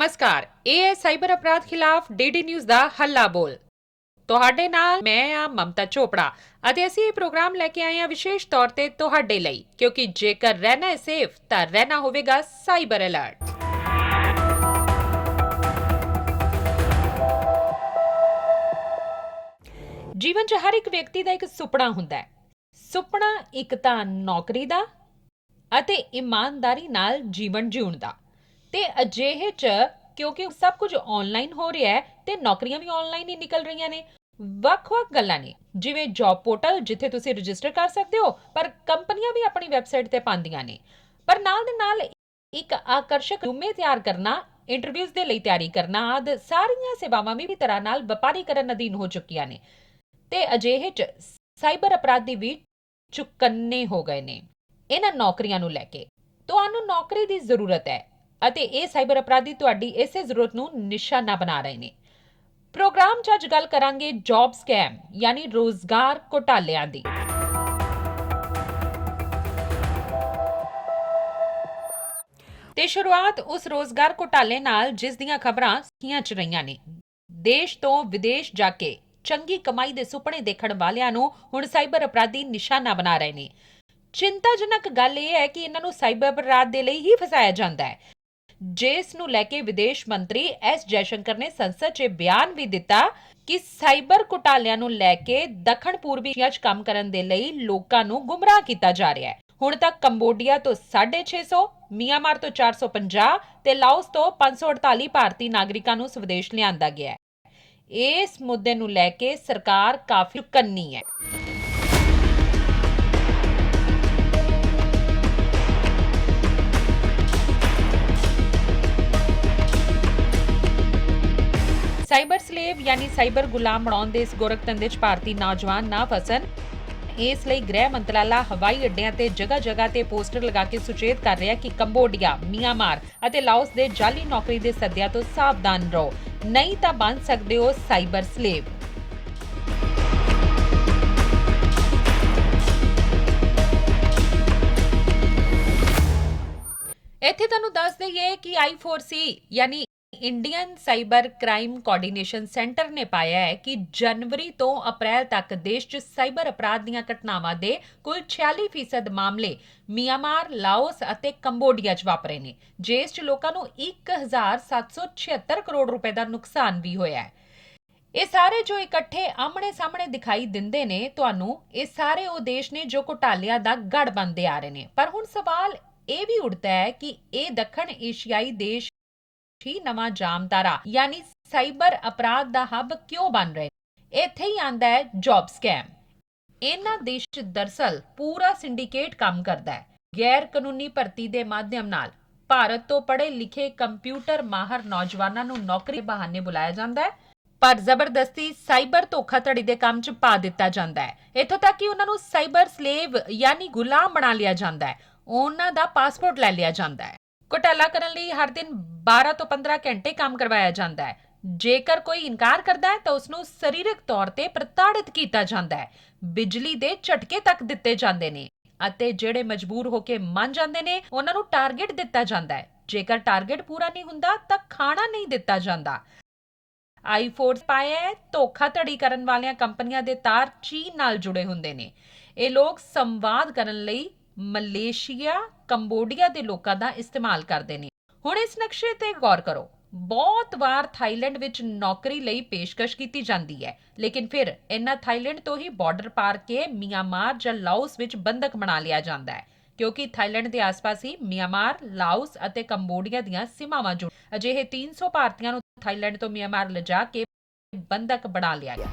ਨਮਸਕਾਰ, ਇਹ ਹੈ ਸਾਈਬਰ ਅਪਰਾਧ ਖਿਲਾਫ ਡੀਡੀ ਨਿਊਜ਼ ਦਾ ਹੱਲਾ ਬੋਲ। ਤੁਹਾਡੇ ਨਾਲ ਮੈਂ ਆ ਮਮਤਾ ਚੋਪੜਾ ਅਤੇ ਅਸੀਂ ਇਹ ਪ੍ਰੋਗਰਾਮ ਲੈ ਕੇ ਆਏ ਹਾਂ ਵਿਸ਼ੇਸ਼ ਤੌਰ ਤੇ ਤੁਹਾਡੇ ਲਈ, ਕਿਉਂਕਿ ਜੇਕਰ ਰਹਿਣਾ ਹੈ ਸੇਫ ਤਾਂ ਰਹਿਣਾ ਹੋਵੇਗਾ ਸਾਈਬਰ ਅਲਰਟ। ਜੀਵਨ 'ਚ ਹਰ ਇੱਕ ਵਿਅਕਤੀ ਦਾ ਇੱਕ ਸੁਪਨਾ ਹੁੰਦਾ ਹੈ। ਸੁਪਨਾ ਇੱਕ ਤਾਂ ਨੌਕਰੀ ਦਾ ਅਤੇ ਇਮਾਨਦਾਰੀ ਨਾਲ ਜੀਵਨ ਜਿਉਣ ਦਾ। ਤੇ ਅਜਿਹੇ 'ਚ ਕਿਉਂਕਿ ਸਭ ਕੁਝ ਆਨਲਾਈਨ ਹੋ ਰਿਹਾ ਹੈ ਤੇ ਨੌਕਰੀਆਂ ਵੀ ਆਨਲਾਈਨ ਹੀ ਨਿਕਲ ਰਹੀਆਂ ਨੇ। ਵੱਖ-ਵੱਖ ਗੱਲਾਂ ਨੇ, ਜਿਵੇਂ ਜੌਬ ਪੋਰਟਲ ਜਿੱਥੇ ਤੁਸੀਂ ਰਜਿਸਟਰ ਕਰ ਸਕਦੇ ਹੋ, ਪਰ ਕੰਪਨੀਆਂ ਵੀ ਆਪਣੀ ਵੈਬਸਾਈਟ ਤੇ ਪਾਉਂਦੀਆਂ ਨੇ। ਪਰ ਨਾਲ ਦੇ ਨਾਲ ਇੱਕ ਆਕਰਸ਼ਕ ਰਿਜ਼ਿਊਮੇ ਤਿਆਰ ਕਰਨਾ, ਇੰਟਰਵਿਊਜ਼ ਦੇ ਲਈ ਤਿਆਰੀ ਕਰਨਾ ਆਦਿ ਸਾਰੀਆਂ ਸੇਵਾਵਾਂ ਵੀ ਤਰ੍ਹਾਂ ਨਾਲ ਵਪਾਰੀਕਰਨ ਅਧੀਨ ਹੋ ਚੁੱਕੀਆਂ ਨੇ। ਤੇ ਅਜਿਹੇ 'ਚ ਸਾਈਬਰ ਅਪਰਾਧੀ ਵੀ ਚੁਕੰਨੇ ਹੋ ਗਏ ਨੇ ਇਹਨਾਂ ਨੌਕਰੀਆਂ ਨੂੰ ਲੈ ਕੇ। ਤੁਹਾਨੂੰ ਨੌਕਰੀ ਦੀ ਜ਼ਰੂਰਤ ਹੈ ਅਤੇ ਇਹ ਸਾਈਬਰ ਅਪਰਾਧੀ ਤੁਹਾਡੀ ਇਸੇ ਜ਼ਰੂਰਤ ਨੂੰ ਨਿਸ਼ਾਨਾ ਬਣਾ ਰਹੇ ਨੇ। ਪ੍ਰੋਗਰਾਮ 'ਚ ਅੱਜ ਗੱਲ ਕਰਾਂਗੇ ਜੌਬ ਸਕੈਮ ਯਾਨੀ ਰੋਜ਼ਗਾਰ ਘੁਟਾਲਿਆਂ ਦੀ। ਤੇ ਸ਼ੁਰੂਆਤ ਉਸ ਰੋਜ਼ਗਾਰ ਘੁਟਾਲੇ ਨਾਲ ਜਿਸ ਦੀਆਂ ਖਬਰਾਂ ਸੁਰਖੀਆਂ 'ਚ ਰਹੀਆਂ ਨੇ। ਦੇਸ਼ ਤੋਂ ਵਿਦੇਸ਼ ਜਾ ਕੇ ਚੰਗੀ ਕਮਾਈ ਦੇ ਸੁਪਨੇ ਦੇਖਣ ਵਾਲਿਆਂ ਨੂੰ ਹੁਣ ਸਾਈਬਰ ਅਪਰਾਧੀ ਨਿਸ਼ਾਨਾ ਬਣਾ ਰਹੇ ਨੇ। ਚਿੰਤਾਜਨਕ ਗੱਲ ਇਹ ਹੈ ਕਿ ਇਹਨਾਂ ਨੂੰ ਸਾਈਬਰ ਅਪਰਾਧ ਦੇ ਲਈ ਹੀ ਫਸਾਇਆ ਜਾਂਦਾ ਹੈ, ਜਿਸ ਨੂੰ ਲੈ ਕੇ ਵਿਦੇਸ਼ ਮੰਤਰੀ ਐਸ ਜੈਸ਼ੰਕਰ ਨੇ ਸੰਸਦ 'ਚ ਬਿਆਨ ਵੀ ਦਿੱਤਾ ਕਿ ਸਾਈਬਰ ਘੁਟਾਲਿਆਂ ਨੂੰ ਲੈ ਕੇ ਦੱਖਣ ਪੂਰਬੀ ਏਸ਼ੀਆ 'ਚ ਕੰਮ ਕਰਨ ਦੇ ਲਈ ਲੋਕਾਂ ਨੂੰ ਗੁੰਮਰਾਹ ਕੀਤਾ ਜਾ ਰਿਹਾ ਹੈ। ਹੁਣ ਤੱਕ ਕੰਬੋਡੀਆ ਤੋਂ 650, ਮਿਆਂਮਾਰ ਤੋਂ 450 ਤੇ ਲਾਓਸ ਤੋਂ 548 ਭਾਰਤੀ ਨਾਗਰਿਕਾਂ ਨੂੰ ਸਵਦੇਸ਼ ਲਿਆਂਦਾ ਗਿਆ ਹੈ। ਇਸ ਮੁੱਦੇ ਨੂੰ ਲੈ ਕੇ ਸਰਕਾਰ ਕਾਫੀ ਚੁਕੰਨੀ ਹੈ। ਸਾਈਬਰ ਸਲੇਵ ਯਾਨੀ ਸਾਈਬਰ ਗੁਲਾਮ ਬਣਾਉਣ ਦੇ ਇਸ ਗੋਰਖ ਧੰਦੇ 'ਚ ਭਾਰਤੀ ਨੌਜਵਾਨ ਨਾ ਫਸਣ, ਇਸ ਲਈ ਗ੍ਰਹਿ ਮੰਤਰਾਲਾ ਹਵਾਈ ਅੱਡਿਆਂ ਤੇ ਜਗ੍ਹਾ-ਜਗ੍ਹਾ ਤੇ ਪੋਸਟਰ ਲਗਾ ਕੇ ਸੁਚੇਤ ਕਰ ਰਿਹਾ ਕਿ ਕੰਬੋਡੀਆ, ਮਿਆਂਮਾਰ ਅਤੇ ਲਾਓਸ ਦੇ ਜਾਲੀ ਨੌਕਰੀ ਦੇ ਸੱਦਿਆਂ ਤੋਂ ਸਾਵਧਾਨ ਰਹੋ, ਨਹੀਂ ਤਾਂ ਬਣ ਸਕਦੇ ਹੋ ਸਾਈਬਰ ਸਲੇਵ। ਇੱਥੇ ਤੁਹਾਨੂੰ ਦੱਸ ਦਈਏ ਕਿ I4C ਯਾਨੀ Indian cyber crime coordination centre ਨੇ ਪਾਇਆ ਹੈ ਕਿ ਜਨਵਰੀ ਤੋਂ ਅਪ੍ਰੈਲ ਤੱਕ ਦੇਸ਼ 'ਚ ਸਾਈਬਰ ਅਪਰਾਧ ਦੀਆਂ ਘਟਨਾਵਾਂ ਦੇ ਕੁੱਲ 46% ਮਾਮਲੇ ਮਿਆਂਮਾਰ, ਲਾਓਸ ਅਤੇ ਕੰਬੋਡੀਆ 'ਚ ਵਾਪਰੇ ਨੇ, ਜਿਸ 'ਚ ਲੋਕਾਂ ਨੂੰ 1776 ਕਰੋੜ ਰੁਪਏ ਦਾ ਨੁਕਸਾਨ ਵੀ ਹੋਇਆ ਹੈ। ਇਹ ਸਾਰੇ ਜੋ ਇਕੱਠੇ ਆਮਣੇ ਸਾਹਮਣੇ ਦਿਖਾਈ ਦਿੰਦੇ ਨੇ ਤੁਹਾਨੂੰ, ਇਹ ਸਾਰੇ ਉਹ ਦੇਸ਼ ਨੇ ਜੋ ਘੁਟਾਲਿਆਂ ਦਾ ਗੜ ਬਣਦੇ ਆ ਰਹੇ ਨੇ। ਪਰ ਹੁਣ ਸਵਾਲ ਇਹ ਵੀ ਉੱਠਦਾ ਹੈ ਕਿ ਇਹ ਦੱਖਣ ਏਸ਼ੀਆਈ ਦੇਸ਼ ਹੀ ਨਵਾਂ ਜਾਮਤਾਰਾ ਯਾਨੀ ਸਾਈਬਰ ਅਪਰਾਧ ਦਾ ਹੱਬ ਕਿਉਂ ਬਣ ਰਹੇ? ਇੱਥੇ ਹੀ ਆਂਦਾ ਹੈ ਜੌਬ ਸਕੈਮ। ਇਹਨਾਂ ਦੇਸ਼ 'ਚ ਦਰਅਸਲ ਪੂਰਾ ਸਿੰਡੀਕੇਟ ਕੰਮ ਕਰਦਾ ਹੈ। ਗੈਰ ਕਾਨੂੰਨੀ ਭਰਤੀ ਦੇ ਮਾਧਿਅਮ ਨਾਲ ਭਾਰਤ ਤੋਂ ਪੜ੍ਹੇ ਲਿਖੇ ਕੰਪਿਊਟਰ ਮਾਹਰ ਨੌਜਵਾਨਾਂ ਨੂੰ ਨੌਕਰੀ ਦੇ ਬਹਾਨੇ ਬੁਲਾਇਆ ਜਾਂਦਾ ਹੈ, ਪਰ ਜ਼ਬਰਦਸਤੀ ਸਾਈਬਰ ਧੋਖਾਧੜੀ ਦੇ ਕੰਮ 'ਚ ਪਾ ਦਿੱਤਾ ਜਾਂਦਾ ਹੈ। ਇੱਥੋਂ ਤੱਕ ਕਿ ਉਹਨਾਂ ਨੂੰ ਸਾਈਬਰ ਸਲੇਵ ਯਾਨੀ ਗੁਲਾਮ ਬਣਾ ਲਿਆ ਜਾਂਦਾ ਹੈ, ਉਹਨਾਂ ਦਾ ਪਾਸਪੋਰਟ ਲੈ ਲਿਆ ਜਾਂਦਾ ਹੈ। ਘੁਟਾਲਾ ਕਰਨ ਲਈ ਹਰ ਦਿਨ 12 ਤੋਂ 15 ਘੰਟੇ ਕੰਮ ਕਰਵਾਇਆ ਜਾਂਦਾ ਹੈ। ਜੇਕਰ ਕੋਈ ਇਨਕਾਰ ਕਰਦਾ ਹੈ ਤਾਂ ਉਸ ਨੂੰ ਸਰੀਰਕ ਤੌਰ ਤੇ ਪ੍ਰਤਾੜਿਤ ਕੀਤਾ ਜਾਂਦਾ ਹੈ, ਬਿਜਲੀ ਦੇ ਝਟਕੇ ਤੱਕ ਦਿੱਤੇ ਜਾਂਦੇ ਨੇ ਅਤੇ ਜਿਹੜੇ ਮਜਬੂਰ ਹੋ ਕੇ ਮੰਨ ਜਾਂਦੇ ਨੇ ਉਹਨਾਂ ਨੂੰ ਟਾਰਗੇਟ ਦਿੱਤਾ ਜਾਂਦਾ ਹੈ। ਜੇਕਰ ਟਾਰਗੇਟ ਪੂਰਾ ਨਹੀਂ ਹੁੰਦਾ ਤਾਂ ਖਾਣਾ ਨਹੀਂ ਦਿੱਤਾ ਜਾਂਦਾ। I4 ਪਾਇਆ ਹੈ ਧੋਖਾਧੜੀ ਕਰਨ ਵਾਲੀਆਂ ਕੰਪਨੀਆਂ ਦੇ ਤਾਰ ਚੀਨ ਨਾਲ ਜੁੜੇ ਹੁੰਦੇ ਨੇ। ਇਹ ਲੋਕ ਸੰਵਾਦ ਕਰਨ ਲਈ ਮਲੇਸ਼ੀਆ, ਕੰਬੋਡੀਆ ਦੇ ਲੋਕਾਂ ਦਾ ਇਸਤੇਮਾਲ ਕਰਦੇ ਨੇ। ਹੁਣ ਇਸ ਨਕਸ਼ੇ ਤੇ ਗੌਰ ਕਰੋ। ਬਹੁਤ ਵਾਰ ਥਾਈਲੈਂਡ ਵਿੱਚ ਨੌਕਰੀ ਲਈ ਪੇਸ਼ਕਸ਼ ਕੀਤੀ ਜਾਂਦੀ ਹੈ, ਲੇਕਿਨ ਫਿਰ ਇਹਨਾਂ ਥਾਈਲੈਂਡ ਤੋਂ ਹੀ ਬਾਰਡਰ ਪਾਰ ਕੇ ਮਿਆਂਮਾਰ ਜਾਂ ਲਾਓਸ ਵਿੱਚ ਬੰਦਕ ਬਣਾ ਲਿਆ ਜਾਂਦਾ ਹੈ, ਕਿਉਂਕਿ ਥਾਈਲੈਂਡ ਦੇ ਆਸ-ਪਾਸ ਹੀ ਮਿਆਂਮਾਰ, ਲਾਓਸ ਅਤੇ ਕੰਬੋਡੀਆ ਦੀਆਂ ਸੀਮਾਵਾਂ ਜੁੜ। ਅਜਿਹੇ 300 ਭਾਰਤੀਆਂ ਨੂੰ ਥਾਈਲੈਂਡ ਤੋਂ ਮਿਆਂਮਾਰ ਲਿਜਾ ਕੇ ਬੰਦਕ ਬਣਾ ਲਿਆ ਗਿਆ।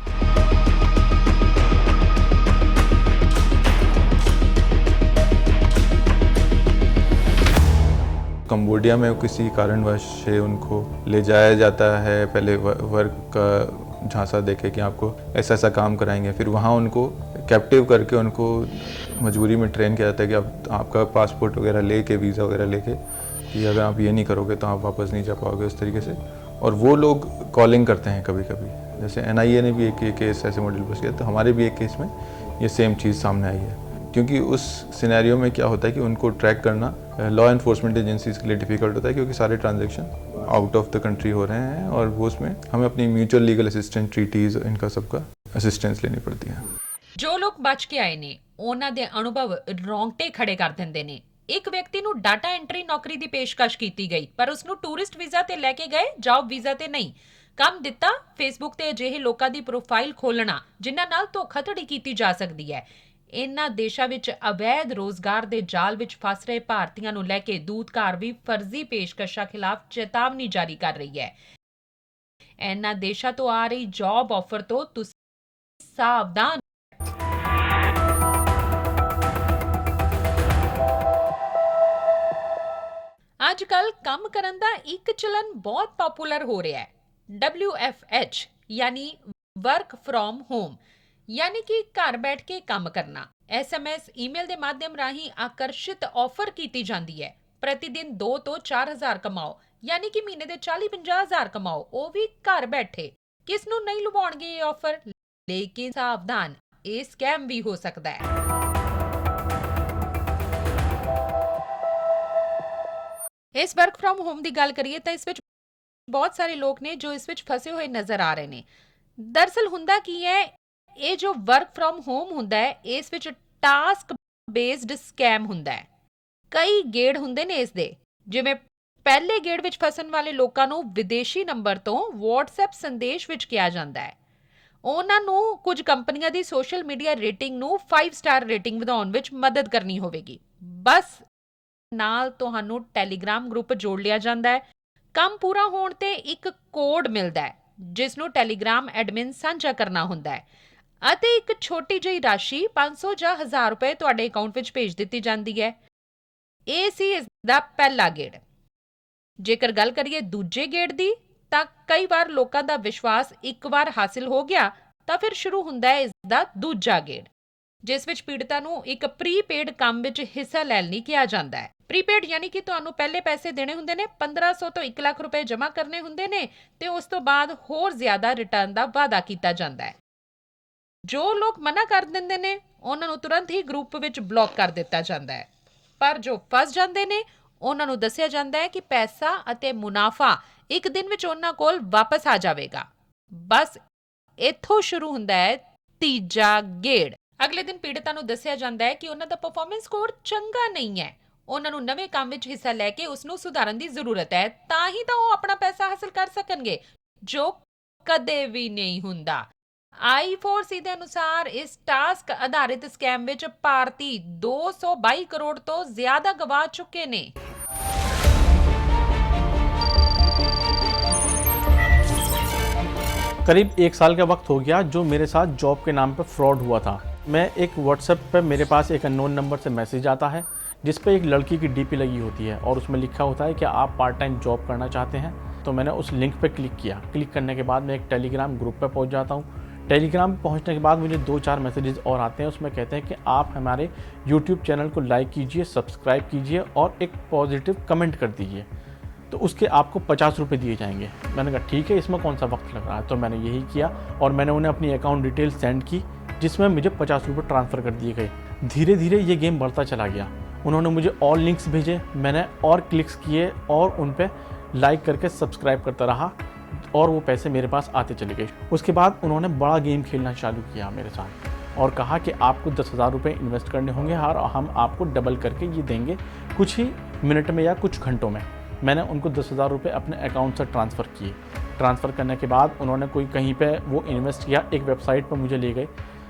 कंबोडिया में किसी कारणवश से उनको ले जाया जाता है, पहले वर्क का झांसा देके कि आपको ऐसा ऐसा काम कराएंगे, फिर वहाँ उनको कैप्टिव करके उनको मजबूरी में ट्रेन किया जाता है कि आपका पासपोर्ट वगैरह लेके, वीज़ा वगैरह लेके, कि अगर आप ये नहीं करोगे तो आप वापस नहीं जा पाओगे, उस तरीके से। और वो लोग कॉलिंग करते हैं कभी कभी, जैसे NIA ने भी एक केस ऐसे मॉडल पर किया, तो हमारे भी एक केस में ये सेम चीज़ सामने आई है। क्योंकि उस सिनेरियो में क्या होता है कि उनको ट्रैक करना लॉ एनफोर्समेंट एजेंसीज के लिए डिफ़िकल्ट होता है, क्योंकि सारे transaction out of the country हो रहे हैं, और वो उसमें हमें अपनी म्यूचुअल लीगल असिस्टेंट ट्रीटीज़ इनका सबका असिस्टेंस लेनी पड़ती है। ਜੋ ਲੋਕ ਬਚ ਕੇ ਆਏ ਨੇ ਉਹਨਾਂ ਦੇ ਅਨੁਭਵ ਰੌਂਗਟੇ ਖੜੇ ਕਰ ਦਿੰਦੇ ਨੇ। ਇੱਕ ਵਿਅਕਤੀ ਨੂੰ ਡਾਟਾ ਐਂਟਰੀ ਨੌਕਰੀ ਦੀ ਪੇਸ਼ਕਸ਼ ਕੀਤੀ ਗਈ, ਪਰ ਉਸ ਨੂੰ ਟੂਰਿਸਟ ਵੀਜ਼ਾ ਤੇ ਲੈ ਕੇ ਗਏ, ਜੌਬ ਵੀਜ਼ਾ ਤੇ ਨਹੀਂ। ਕੰਮ ਦਿੱਤਾ ਫੇਸਬੁੱਕ ਤੇ ਅਜਿਹੇ ਲੋਕਾਂ ਦੀ ਪ੍ਰੋਫਾਈਲ ਖੋਲਣਾ ਜਿਨ੍ਹਾਂ ਨਾਲ ਧੋਖਾਧੜੀ ਕੀਤੀ ਜਾ ਸਕਦੀ ਹੈ। ਇਨ੍ਹਾਂ ਦੇਸ਼ਾਂ ਵਿੱਚ ਅਵੈਧ ਰੋਜ਼ਗਾਰ ਦੇ ਜਾਲ ਵਿੱਚ ਫਸ ਰਹੇ ਭਾਰਤੀਆਂ ਨੂੰ ਲੈ ਕੇ ਦੂਤਘਰ ਵੀ ਫਰਜ਼ੀ ਪੇਸ਼ਕਸ਼ਾਂ ਖਿਲਾਫ ਚੇਤਾਵਨੀ ਜਾਰੀ ਕਰ ਰਹੀ ਹੈ। ਇਨ੍ਹਾਂ ਦੇਸ਼ਾਂ ਤੋਂ ਆ ਰਹੀ ਜੌਬ ਆਫਰ ਤੋਂ ਤੁਸੀਂ ਸਾਵਧਾਨ। ਅੱਜ ਕੱਲ ਕੰਮ ਕਰਨ ਦਾ ਇੱਕ ਚਲਨ ਬਹੁਤ ਪਪੂਲਰ ਹੋ ਰਿਹਾ ਹੈ। WFH यानी वर्क फ्रॉम होम, यानी कि घर बैठ के काम करना। SMS ईमेल ਦੇ ਮਾਧਿਅਮ ਰਾਹੀਂ ਆਕਰਸ਼ਿਤ ਆਫਰ ਕੀਤੀ ਜਾਂਦੀ ਹੈ। प्रतिदिन 2 ਤੋਂ 4,000 ਕਮਾਓ, यानी कि ਮਹੀਨੇ ਦੇ 40-50,000 ਕਮਾਓ, ਉਹ ਵੀ ਘਰ ਬੈਠੇ। ਕਿਸ ਨੂੰ ਨਹੀਂ ਲੁਭਾਉਣਗੇ ਇਹ ਆਫਰ, ਲੇਕਿਨ ਸਾਵਧਾਨ, ਇਹ ਸਕੈਮ ਵੀ ਹੋ ਸਕਦਾ ਹੈ। ਇਸ ਵਰਕ ਫਰਮ ਹੋਮ ਦੀ ਗੱਲ ਕਰੀਏ ਤਾਂ ਇਸ ਵਿੱਚ ਬਹੁਤ ਸਾਰੇ ਲੋਕ ਨੇ ਜੋ ਇਸ ਵਿੱਚ ਫਸੇ ਹੋਏ ਨਜ਼ਰ ਆ ਰਹੇ ਨੇ। ਦਰਅਸਲ ਹੁੰਦਾ ਕੀ ਹੈ, ਇਹ ਜੋ ਵਰਕ ਫਰਮ ਹੋਮ ਹੁੰਦਾ ਹੈ ਇਸ ਵਿੱਚ ਟਾਸਕ ਬੇਸਡ ਸਕੈਮ ਹੁੰਦਾ ਹੈ। ਕਈ ਗੇੜ ਹੁੰਦੇ ਨੇ ਇਸ ਦੇ, ਜਿਵੇਂ ਪਹਿਲੇ ਗੇੜ ਵਿੱਚ ਫਸਣ ਵਾਲੇ ਲੋਕਾਂ ਨੂੰ ਵਿਦੇਸ਼ੀ ਨੰਬਰ ਤੋਂ WhatsApp ਸੰਦੇਸ਼ ਵਿੱਚ ਕਿਹਾ ਜਾਂਦਾ ਹੈ ਉਹਨਾਂ ਨੂੰ ਕੁਝ ਕੰਪਨੀਆਂ ਦੀ ਸੋਸ਼ਲ ਮੀਡੀਆ ਰੇਟਿੰਗ ਨੂੰ 5 ਸਟਾਰ ਰੇਟਿੰਗ ਵਧਾਉਣ ਵਿੱਚ ਮਦਦ ਕਰਨੀ ਹੋਵੇਗੀ। ਬਸ ਨਾਲ ਤੁਹਾਨੂੰ ਟੈਲੀਗ੍ਰਾਮ ਗਰੁੱਪ ਜੋੜ ਲਿਆ ਜਾਂਦਾ ਹੈ। ਕੰਮ ਪੂਰਾ ਹੋਣ ਤੇ ਇੱਕ ਕੋਡ ਮਿਲਦਾ ਹੈ ਜਿਸ ਨੂੰ ਟੈਲੀਗ੍ਰਾਮ ਐਡਮਿਨ ਸਾਂਝਾ ਕਰਨਾ ਹੁੰਦਾ ਹੈ ਅਤੇ ਇੱਕ ਛੋਟੀ ਜਿਹੀ ਰਾਸ਼ੀ 500 ਜਾਂ 1000 ਰੁਪਏ ਤੁਹਾਡੇ ਅਕਾਊਂਟ ਵਿੱਚ ਭੇਜ ਦਿੱਤੀ ਜਾਂਦੀ ਹੈ। ਇਹ ਸੀ ਇਸ ਦਾ ਪਹਿਲਾ ਗੇੜ। ਜੇਕਰ ਗੱਲ ਕਰੀਏ ਦੂਜੇ ਗੇੜ ਦੀ, ਤਾਂ ਕਈ ਵਾਰ ਲੋਕਾਂ ਦਾ ਵਿਸ਼ਵਾਸ ਇੱਕ ਵਾਰ ਹਾਸਿਲ ਹੋ ਗਿਆ ਤਾਂ ਫਿਰ ਸ਼ੁਰੂ ਹੁੰਦਾ ਹੈ ਇਸ ਦਾ ਦੂਜਾ ਗੇੜ, ਜਿਸ ਵਿੱਚ ਪੀੜਤਾਂ ਨੂੰ ਇੱਕ ਪ੍ਰੀਪੇਡ ਕੰਮ ਵਿੱਚ ਹਿੱਸਾ ਲੈਣ ਲਈ ਕਿਹਾ ਜਾਂਦਾ ਹੈ। ਪ੍ਰੀਪੇਡ ਯਾਨੀ ਕਿ ਤੁਹਾਨੂੰ ਪਹਿਲੇ ਪੈਸੇ ਦੇਣੇ ਹੁੰਦੇ ਨੇ, 1500 ਤੋਂ 1 ਲੱਖ ਰੁਪਏ ਜਮ੍ਹਾਂ ਕਰਨੇ ਹੁੰਦੇ ਨੇ ਤੇ ਉਸ ਤੋਂ ਬਾਅਦ ਹੋਰ ਜ਼ਿਆਦਾ ਰਿਟਰਨ ਦਾ ਵਾਅਦਾ ਕੀਤਾ ਜਾਂਦਾ ਹੈ। ਜੋ ਲੋਕ ਮਨਾ ਕਰ ਦਿੰਦੇ ਨੇ ਉਹਨਾਂ ਨੂੰ ਤੁਰੰਤ ਹੀ ਗਰੁੱਪ ਵਿੱਚ ਬਲੌਕ ਕਰ ਦਿੱਤਾ ਜਾਂਦਾ ਹੈ, ਪਰ ਜੋ ਫਸ ਜਾਂਦੇ ਨੇ ਉਹਨਾਂ ਨੂੰ ਦੱਸਿਆ ਜਾਂਦਾ ਹੈ ਕਿ ਪੈਸਾ ਅਤੇ ਮੁਨਾਫਾ ਇੱਕ ਦਿਨ ਵਿੱਚ ਉਹਨਾਂ ਕੋਲ ਵਾਪਸ ਆ ਜਾਵੇਗਾ। ਬਸ ਇੱਥੋਂ ਸ਼ੁਰੂ ਹੁੰਦਾ ਹੈ ਤੀਜਾ ਗੇੜ। ਅਗਲੇ ਦਿਨ ਪੀੜਤਾਂ ਨੂੰ ਦੱਸਿਆ ਜਾਂਦਾ ਹੈ ਕਿ ਉਹਨਾਂ ਦਾ ਪਰਫਾਰਮੈਂਸ ਸਕੋਰ ਚੰਗਾ ਨਹੀਂ ਹੈ, ਉਹਨਾਂ ਨੂੰ ਨਵੇਂ ਕੰਮ ਵਿੱਚ ਹਿੱਸਾ ਲੈ ਕੇ ਉਸ ਨੂੰ ਸੁਧਾਰਨ ਦੀ ਜ਼ਰੂਰਤ ਹੈ, ਤਾਂ ਹੀ ਤਾਂ ਉਹ ਆਪਣਾ ਪੈਸਾ ਹਾਸਲ ਕਰ ਸਕਣਗੇ, ਜੋ ਕਦੇ ਵੀ ਨਹੀਂ ਹੁੰਦਾ। I4C ਦੇ ਅਨੁਸਾਰ ਇਸ ਟਾਸਕ ਆਧਾਰਿਤ ਸਕੈਮ ਵਿੱਚ ਭਾਰਤੀ 222 ਕਰੋੜ ਤੋਂ ਜ਼ਿਆਦਾ ਗਵਾ ਚੁੱਕੇ ਨੇ। करीब 1 साल का वक्त हो गया जो मेरे साथ जॉब के नाम पे फ्रॉड हुआ था। मैं एक व्हाट्सएप पे मेरे पास एक अननोन नंबर से मैसेज आता है जिस पे एक लड़की की डीपी लगी होती है और उसमें लिखा होता है कि आप पार्ट टाइम जॉब करना चाहते हैं। तो मैंने उस लिंक पे क्लिक किया। क्लिक करने के बाद मैं एक टेलीग्राम ग्रुप पे पहुंच जाता हूँ। टेलीग्राम पे पहुंचने के बाद मुझे 2-4 मैसेजेस और आते हैं। उसमें कहते हैं कि आप हमारे यूट्यूब चैनल को लाइक कीजिए, सब्सक्राइब कीजिए और एक पॉजिटिव कमेंट कर दीजिए, तो उसके आपको 50 रुपये दिए जाएंगे। मैंने कहा ठीक है, इसमें कौन सा वक्त लग रहा है। तो मैंने यही किया और मैंने उन्हें अपनी अकाउंट डिटेल सेंड की जिसमें मुझे 50 रुपये ट्रांसफ़र कर दिए गए। धीरे धीरे ये गेम बढ़ता चला गया। उन्होंने मुझे और लिंक्स भेजे, मैंने और क्लिक्स किए और उन पर लाइक करके सब्सक्राइब करता रहा और वो पैसे मेरे पास आते चले गए। उसके बाद उन्होंने बड़ा गेम खेलना चालू किया मेरे साथ और कहा कि आपको 10,000 रुपये इन्वेस्ट करने होंगे और हम आपको डबल करके ये देंगे कुछ ही मिनट में या कुछ घंटों में। मैंने उनको 10,000 रुपये अपने अकाउंट से ट्रांसफ़र किए। ट्रांसफ़र करने के बाद उन्होंने कोई कहीं पे वो इन्वेस्ट किया, एक वेबसाइट पर मुझे ले गए।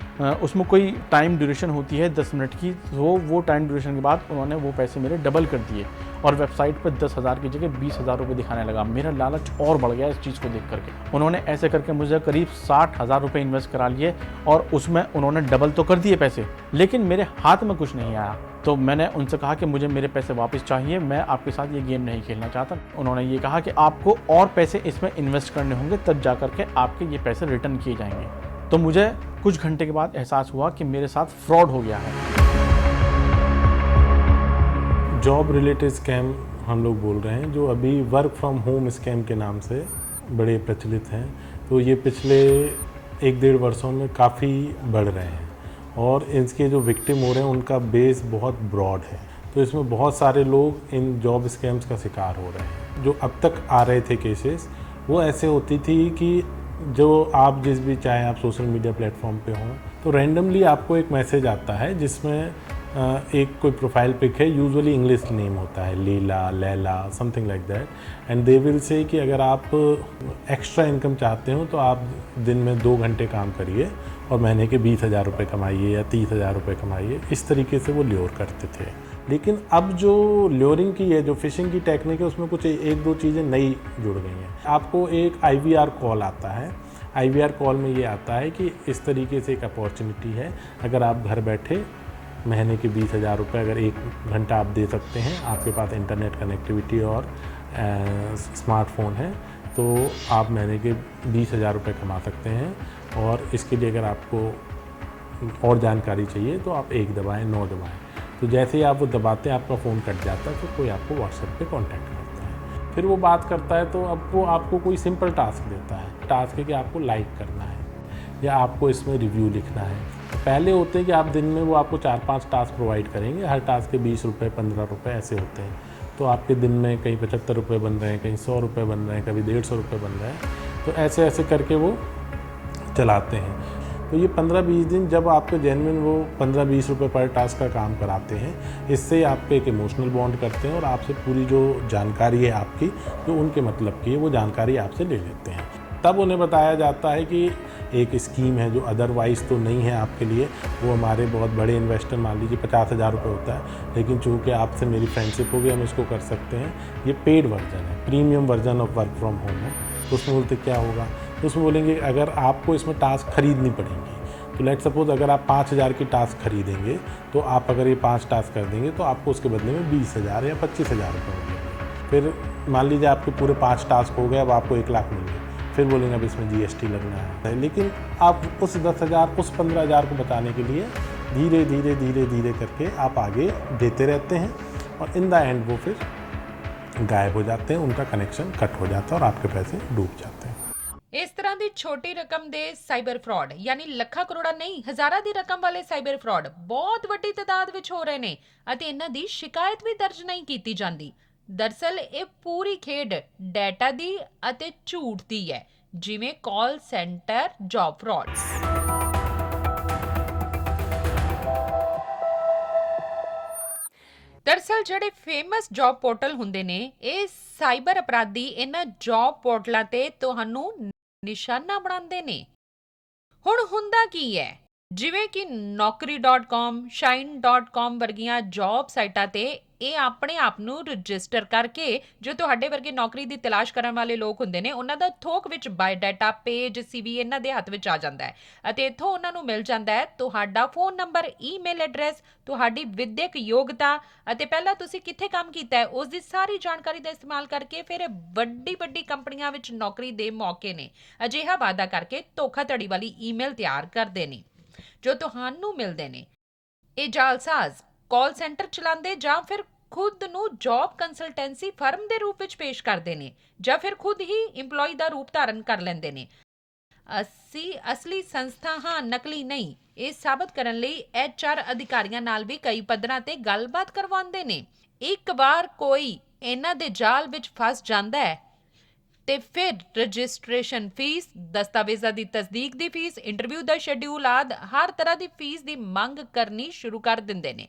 उसमें कोई टाइम ड्यूरेशन होती है 10 मिनट की, तो वो टाइम ड्यूरेशन के बाद उन्होंने वो पैसे मेरे डबल कर दिए और वेबसाइट पर 10,000 की जगह 20,000 रुपये दिखाने लगा। मेरा लालच और बढ़ गया इस चीज़ को देख करके। उन्होंने ऐसे करके मुझे करीब 60,000 रुपये इन्वेस्ट करा लिए और उसमें उन्होंने डबल तो कर दिए पैसे, लेकिन मेरे हाथ में कुछ नहीं आया। तो मैंने उनसे कहा कि मुझे मेरे पैसे वापस चाहिए, मैं आपके साथ ये गेम नहीं खेलना चाहता। उन्होंने ये कहा कि आपको और पैसे इसमें इन्वेस्ट करने होंगे, तब जा कर के आपके ये पैसे रिटर्न किए जाएंगे। तो मुझे कुछ घंटे के बाद एहसास हुआ कि मेरे साथ फ्रॉड हो गया है। जॉब रिलेटेड स्कैम हम लोग बोल रहे हैं, जो अभी वर्क फ्रॉम होम स्कैम के नाम से बड़े प्रचलित हैं। तो ये पिछले 1-1.5 वर्षों में काफ़ी बढ़ रहे हैं और इसके जो विक्टिम हो रहे हैं उनका बेस बहुत ब्रॉड है। तो इसमें बहुत सारे लोग इन जॉब स्कैम्स का शिकार हो रहे हैं। जो अब तक आ रहे थे केसेस, वो ऐसे होती थी कि जो आप जिस भी चाहे आप सोशल मीडिया प्लेटफॉर्म पे हों, तो रैंडमली आपको एक मैसेज आता है जिसमें एक कोई प्रोफाइल पिक है, यूजुअली इंग्लिश नेम होता है, Leela, Laila, something like that, and they will say कि अगर आप एक्स्ट्रा इनकम चाहते हो तो आप दिन में 2 घंटे काम करिए और महीने के 20,000 रुपये कमाइए या 30,000 रुपये कमाइए। इस तरीके से वो ल्योर करते थे। लेकिन अब जो ल्योरिंग की है, जो फिशिंग की टेक्निक है, उसमें कुछ 1-2 चीज़ें नई जुड़ गई हैं। आपको एक IVR कॉल आता है। IVR कॉल में ये आता है कि इस तरीके से एक अपॉर्चुनिटी है, अगर आप घर बैठे महीने के 20,000 रुपये अगर 1 घंटा आप दे सकते हैं, आपके पास इंटरनेट कनेक्टिविटी और स्मार्टफोन है, तो आप महीने के 20,000 रुपये कमा सकते हैं। और इसके लिए अगर आपको और जानकारी चाहिए तो आप 1 दबाएँ, 9 दबाएँ। तो जैसे ही आप वो दबाते हैं आपका फ़ोन कट जाता है, फिर कोई आपको व्हाट्सएप पे कांटेक्ट करता है, फिर वो बात करता है। तो अब वो आपको कोई सिंपल टास्क देता है। टास्क है कि आपको लाइक करना है या आपको इसमें रिव्यू लिखना है। पहले होते हैं कि आप दिन में वो आपको 4-5 टास्क प्रोवाइड करेंगे, हर टास्क के 20 रुपये, 15 रुपये ऐसे होते हैं। तो आपके दिन में कहीं 75 रुपये बन रहे हैं, कहीं 100 रुपये बन रहे हैं, कभी 150 रुपये बन रहे हैं। तो ऐसे ऐसे करके वो चलाते हैं। तो ये 15-20 दिन जब आपको जेन्युइन वो 15-20 रुपये पर टास्क का काम कराते हैं, इससे आपको एक इमोशनल बॉन्ड करते हैं और आपसे पूरी जो जानकारी है आपकी, जो उनके मतलब की है, वो जानकारी आपसे ले लेते हैं। तब उन्हें बताया जाता है कि एक स्कीम है जो अदरवाइज़ तो नहीं है आपके लिए, वो हमारे बहुत बड़े इन्वेस्टर, मान लीजिए 50,000 रुपये होता है, लेकिन चूँकि आपसे मेरी फ्रेंडशिप होगी हम इसको कर सकते हैं। ये पेड वर्जन है, premium version of work from home है। तो उसमें बोलते क्या होगा, तो उसमें बोलेंगे अगर आपको इसमें टास्क खरीदनी पड़ेंगी, तो लेट सपोज अगर आप 5,000 की टास्क खरीदेंगे, तो आप अगर ये 5 टास्क कर देंगे तो आपको उसके बदले में 20,000 या 25,000 रुपये मिलेंगे। फिर मान लीजिए आपके पूरे 5 टास्क हो गए, अब आपको 1 लाख मिल गए, फिर बोलेंगे अब इसमें GST लगना है। लेकिन आप उस 10,000, उस 15,000 को बचाने के लिए धीरे धीरे धीरे धीरे करके आप आगे देते रहते हैं और इन द एंड वो फिर गायब हो जाते हैं, उनका कनेक्शन कट हो जाता है और आपके पैसे डूब जाते हैं। ਇਸ ਤਰ੍ਹਾਂ ਦੀ ਛੋਟੀ ਰਕਮ ਦੇ ਸਾਈਬਰ ਫਰਾਡ ਯਾਨੀ ਲੱਖਾਂ ਕਰੋੜਾਂ ਨਹੀਂ ਹਜ਼ਾਰਾਂ ਦੀ ਰਕਮ ਵਾਲੇ ਸਾਈਬਰ ਫਰਾਡ ਬਹੁਤ ਵੱਡੀ ਤਾਦਾਦ ਵਿੱਚ ਹੋ ਰਹੇ ਨੇ ਅਤੇ ਇਹਨਾਂ ਦੀ ਸ਼ਿਕਾਇਤ ਵੀ ਦਰਜ ਨਹੀਂ ਕੀਤੀ ਜਾਂਦੀ। ਦਰਸਲ ਇਹ ਪੂਰੀ ਖੇਡ ਡਾਟਾ ਦੀ ਅਤੇ ਝੂਠ ਦੀ ਹੈ, ਜਿਵੇਂ ਕਾਲ ਸੈਂਟਰ ਜੌਬ ਫਰਾਡਸ। ਦਰਸਲ ਜਿਹੜੇ ਫੇਮਸ ਜੌਬ ਪੋਰਟਲ ਹੁੰਦੇ ਨੇ, ਇਹ ਸਾਈਬਰ ਅਪਰਾਧੀ ਇਹਨਾਂ ਜੌਬ ਪੋਰਟਲਾਂ ਤੇ ਤੁਹਾਨੂੰ ਨਿਸ਼ਾਨਾ ਬਣਾਉਂਦੇ ਨੇ। ਹੁਣ ਹੁੰਦਾ ਕੀ ਹੈ, ਜਿਵੇਂ ਕਿ naukri.com, shine.com ਵਰਗੀਆਂ ਜੌਬ ਸਾਈਟਾਂ ਤੇ ਇਹ ਆਪਣੇ ਆਪ ਨੂੰ ਰਜਿਸਟਰ ਕਰਕੇ ਜੋ ਤੁਹਾਡੇ ਵਰਗੇ ਨੌਕਰੀ ਦੀ ਤਲਾਸ਼ ਕਰਨ ਵਾਲੇ ਲੋਕ ਹੁੰਦੇ ਨੇ, ਉਹਨਾਂ ਦਾ ਥੋਕ ਵਿੱਚ ਬਾਇਓਡਾਟਾ, ਪੇਜ, CV ਇਹਨਾਂ ਦੇ ਹੱਥ ਵਿੱਚ ਆ ਜਾਂਦਾ ਹੈ ਅਤੇ ਇੱਥੋਂ ਉਹਨਾਂ ਨੂੰ ਮਿਲ ਜਾਂਦਾ ਹੈ ਤੁਹਾਡਾ ਫੋਨ ਨੰਬਰ, ਈਮੇਲ ਐਡਰੈਸ, ਤੁਹਾਡੀ ਵਿਦਿਅਕ ਯੋਗਤਾ ਅਤੇ ਪਹਿਲਾਂ ਤੁਸੀਂ ਕਿੱਥੇ ਕੰਮ ਕੀਤਾ ਹੈ ਉਸ ਦੀ ਸਾਰੀ ਜਾਣਕਾਰੀ ਦਾ ਇਸਤੇਮਾਲ ਕਰਕੇ ਫਿਰ ਵੱਡੀ ਕੰਪਨੀਆਂ ਵਿੱਚ ਨੌਕਰੀ ਦੇ ਮੌਕੇ ਨੇ ਅਜਿਹਾ ਵਾਅਦਾ ਕਰਕੇ ਧੋਖਾਧੜੀ ਵਾਲੀ ਈਮੇਲ ਤਿਆਰ ਕਰਦੇ ਨੇ ਜੋ ਤੁਹਾਨੂੰ ਮਿਲਦੇ ਨੇ। ਇਹ ਜਾਲਸਾਜ਼ ਕਾਲ ਸੈਂਟਰ ਚਲਾਉਂਦੇ ਜਾਂ ਫਿਰ ਖੁਦ ਨੂੰ ਜੌਬ ਕੰਸਲਟੈਂਸੀ ਫਰਮ ਦੇ ਰੂਪ ਵਿੱਚ ਪੇਸ਼ ਕਰਦੇ ਨੇ ਜਾਂ ਫਿਰ ਖੁਦ ਹੀ EMPLOYE ਦਾ ਰੂਪ ਧਾਰਨ ਕਰ ਲੈਂਦੇ ਨੇ। ਅਸੀਂ ਅਸਲੀ ਸੰਸਥਾ ਹਾਂ, ਨਕਲੀ ਨਹੀਂ। ਇਹ ਸਾਬਤ ਕਰਨ ਲਈ HR ਅਧਿਕਾਰੀਆਂ ਨਾਲ ਵੀ ਕਈ ਪੱਧਰਾਂ ਤੇ ਗੱਲਬਾਤ ਕਰਵਾਉਂਦੇ ਨੇ। ਇੱਕ ਵਾਰ ਕੋਈ ਇਹਨਾਂ ਦੇ ਜਾਲ ਵਿੱਚ ਫਸ ਜਾਂਦਾ ਹੈ ਤੇ ਫਿਰ ਰਜਿਸਟ੍ਰੇਸ਼ਨ ਫੀਸ, ਦਸਤਾਵੇਜ਼ਾਂ ਦੀ ਤਸਦੀਕ ਦੀ ਫੀਸ, ਇੰਟਰਵਿਊ ਦਾ ਸ਼ੈਡਿਊਲ ਆਦਿ ਹਰ ਤਰ੍ਹਾਂ ਦੀ ਫੀਸ ਦੀ ਮੰਗ ਕਰਨੀ ਸ਼ੁਰੂ ਕਰ ਦਿੰਦੇ ਨੇ।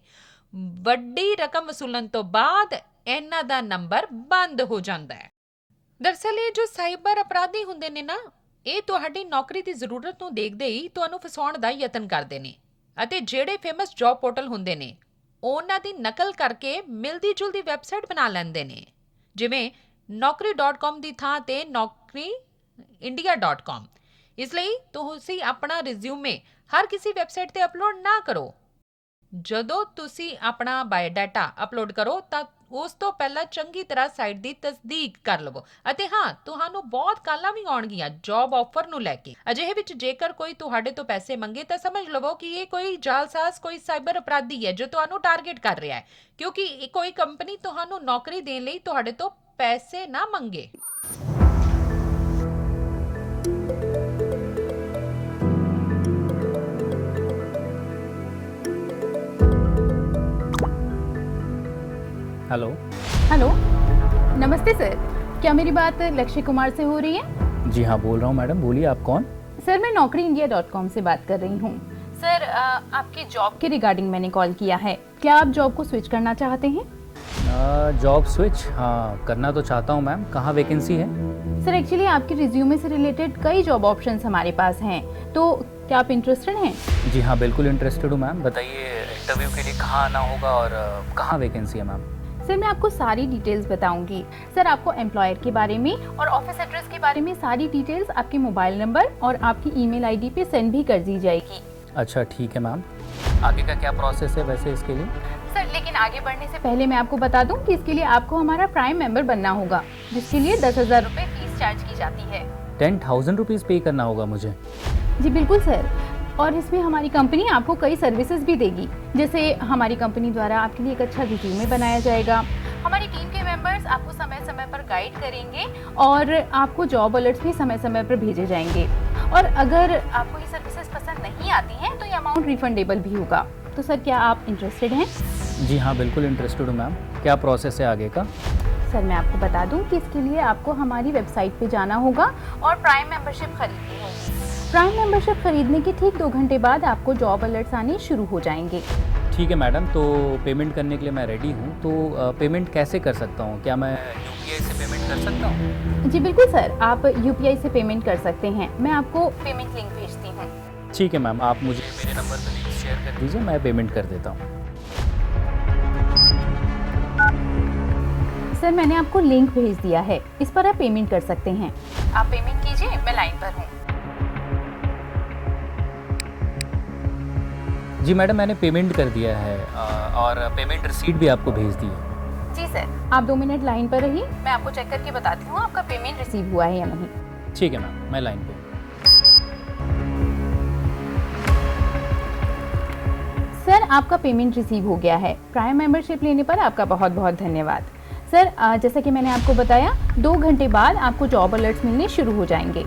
ਵੱਡੀ ਰਕਮ ਵਸੂਲਣ ਤੋਂ ਬਾਅਦ ਇਹਨਾਂ ਦਾ ਨੰਬਰ ਬੰਦ ਹੋ ਜਾਂਦਾ ਹੈ। ਦਰਅਸਲ ਇਹ ਜੋ ਸਾਈਬਰ ਅਪਰਾਧੀ ਹੁੰਦੇ ਨੇ ਨਾ, ਇਹ ਤੁਹਾਡੀ ਨੌਕਰੀ ਦੀ ਜ਼ਰੂਰਤ ਨੂੰ ਦੇਖਦੇ ਹੀ ਤੁਹਾਨੂੰ ਫਸਾਉਣ ਦਾ ਯਤਨ ਕਰਦੇ ਨੇ ਅਤੇ ਜਿਹੜੇ ਫੇਮਸ ਜੌਬ ਪੋਰਟਲ ਹੁੰਦੇ ਨੇ ਉਹਨਾਂ ਦੀ ਨਕਲ ਕਰਕੇ ਮਿਲਦੀ ਜੁਲਦੀ ਵੈਬਸਾਈਟ ਬਣਾ ਲੈਂਦੇ ਨੇ, ਜਿਵੇਂ naukri.com ਦੀ ਥਾਂ ਤੇ naukriindia.com। ਇਸ ਲਈ ਤੁਸੀਂ ਆਪਣਾ ਰਿਜ਼ਿਊਮੇ ਹਰ ਕਿਸੇ ਵੈਬਸਾਈਟ ਤੇ ਅਪਲੋਡ ਨਾ ਕਰੋ। ਜਦੋਂ ਤੁਸੀਂ ਆਪਣਾ ਬਾਇਓਡਾਟਾ ਅਪਲੋਡ ਕਰੋ ਤਾਂ ਉਸ ਤੋਂ ਪਹਿਲਾਂ ਚੰਗੀ ਤਰ੍ਹਾਂ ਸਾਈਟ ਦੀ ਤਸਦੀਕ ਕਰ ਲਵੋ ਅਤੇ ਹਾਂ, ਤੁਹਾਨੂੰ ਬਹੁਤ ਕਾਲਾਂ ਵੀ ਆਉਣਗੀਆਂ ਜੌਬ ਆਫਰ ਨੂੰ ਲੈ ਕੇ। ਅਜਿਹੇ ਵਿੱਚ ਜੇਕਰ ਕੋਈ ਤੁਹਾਡੇ ਤੋਂ ਪੈਸੇ ਮੰਗੇ ਤਾਂ ਸਮਝ ਲਵੋ ਕਿ ਇਹ ਕੋਈ ਜਾਲਸਾਜ਼, ਕੋਈ ਸਾਈਬਰ ਅਪਰਾਧੀ ਹੈ ਜੋ ਤੁਹਾਨੂੰ ਟਾਰਗੇਟ ਕਰ ਰਿਹਾ ਹੈ, ਕਿਉਂਕਿ ਕੋਈ ਕੰਪਨੀ ਤੁਹਾਨੂੰ ਨੌਕਰੀ ਦੇਣ ਲਈ ਤੁਹਾਡੇ ਤੋਂ ਪੈਸੇ ਨਾ ਮੰਗੇ। हेलो। हेलो, नमस्ते सर। क्या मेरी बात लक्ष्य कुमार से हो रही है? जी हाँ, बोल रहा हूँ मैडम, बोलिए आप कौन? सर, मैं naukriindia.com से बात कर रही हूँ। सर, आपकी जॉब के रिगार्डिंग मैंने कॉल किया है। क्या आप जॉब को स्विच करना चाहते हैं? जॉब स्विच हाँ करना तो चाहता हूँ मैम। कहाँ वैकेंसी है? सर, एक्चुअली आपके रिज्यूमे से रिलेटेड कई जॉब ऑप्शंस हमारे पास हैं, तो क्या आप इंटरेस्टेड हैं? जी हाँ, बिल्कुल इंटरेस्टेड हूँ मैम। बताइए इंटरव्यू के लिए कहाँ आना होगा और कहाँ वैकेंसी है मैम? सर, मैं आपको सारी डिटेल्स बताऊंगी। सर, आपको एम्प्लॉयर के बारे में और ऑफिस एड्रेस के बारे में सारी डिटेल्स आपके मोबाइल नंबर और आपकी ईमेल आईडी पे सेंड भी कर दी जाएगी। अच्छा ठीक है मैम। आगे का क्या प्रोसेस है वैसे इसके लिए? सर, लेकिन आगे बढ़ने से पहले मैं आपको बता दूं कि इसके लिए आपको हमारा प्राइम मेंबर बनना होगा, जिसके लिए 10,000 रुपये फीस चार्ज की जाती है। 10,000 रुपीज़ पे करना होगा मुझे? जी बिल्कुल सर, और इसमें हमारी कंपनी आपको कई सर्विसेज भी देगी। जैसे हमारी कंपनी द्वारा आपके लिए एक अच्छा रिज्यूमे बनाया जाएगा, हमारी टीम के मेंबर्स आपको समय समय पर गाइड करेंगे और आपको जॉब अलर्ट्स भी समय समय पर भेजे जाएंगे। और अगर आपको ये सर्विसेज पसंद नहीं आती हैं तो ये अमाउंट रिफंडेबल भी होगा। तो सर, क्या आप इंटरेस्टेड हैं? जी हाँ, बिल्कुल इंटरेस्टेड हूँ मैम। क्या प्रोसेस है आगे का? सर, मैं आपको बता दूं कि इसके लिए आपको हमारी वेबसाइट पे जाना होगा और प्राइम मेंबरशिप खरीदनी होगी। प्राइम मेंबरशिप खरीदने के ठीक 2 घंटे बाद आपको जॉब अलर्ट्स आने शुरू हो जाएंगे। ठीक है मैडम, तो पेमेंट करने के लिए मैं रेडी हूँ। तो पेमेंट कैसे कर सकता हूँ? क्या मैं यूपीआई से पेमेंट कर सकता हूँ? जी बिल्कुल सर, आप यूपीआई से पेमेंट कर सकते हैं। मैं आपको पेमेंट लिंक भेजती हूँ। ठीक है मैम, आप मुझे मेरे नंबर पर लिंक शेयर कर दीजिए, मैं पेमेंट कर देता हूँ। सर, मैंने आपको लिंक भेज दिया है, इस पर आप पेमेंट कर सकते हैं। आप पेमेंट कीजिए, मैं लाइन पर हूँ। जी मैडम, मैंने पेमेंट कर दिया है और पेमेंट रिसीट भी आपको भेज दी है। जी सर, आप 2 मिनट लाइन पर रहिए, मैं आपको चेक करके बताती हूँ आपका पेमेंट रिसीव हुआ है या नहीं। ठीक है मैम, मैं लाइन पे हूँ। सर, आपका पेमेंट रिसीव हो गया है। प्राइम मेंबरशिप लेने पर आपका बहुत बहुत धन्यवाद। सर, जैसा कि मैंने आपको बताया, 2 घंटे बाद आपको जॉब अलर्ट्स मिलने शुरू हो जाएंगे।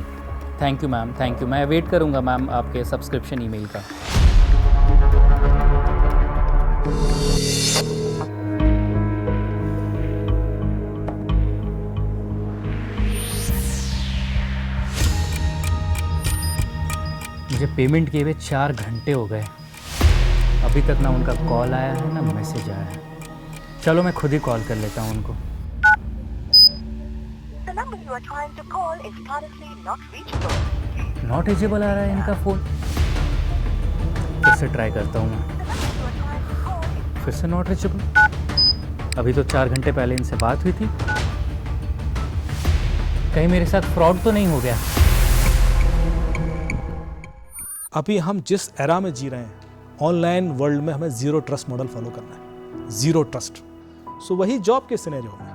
Thank you ma'am, thank you. मैं वेट करूँगा मैम आपके सब्सक्रिप्शन ईमेल का। मुझे पेमेंट किए हुए 4 घंटे हो गए, अभी तक ना उनका कॉल आया है ना मैसेज आया है। चलो मैं खुद ही कॉल कर लेता हूँ उनको। नॉट रीचेबल आ रहा है इनका फ़ोन। फिर से ट्राई करता हूँ मैं। फिर से नॉट रीचेबल। अभी तो 4 घंटे पहले इनसे बात हुई थी। कहीं मेरे साथ फ्रॉड तो नहीं हो गया? अभी हम जिस एरा में जी रहे हैं, ऑनलाइन वर्ल्ड में हमें ज़ीरो ट्रस्ट मॉडल फॉलो करना है। Zero trust. सो वही जॉब के सिनेरियो में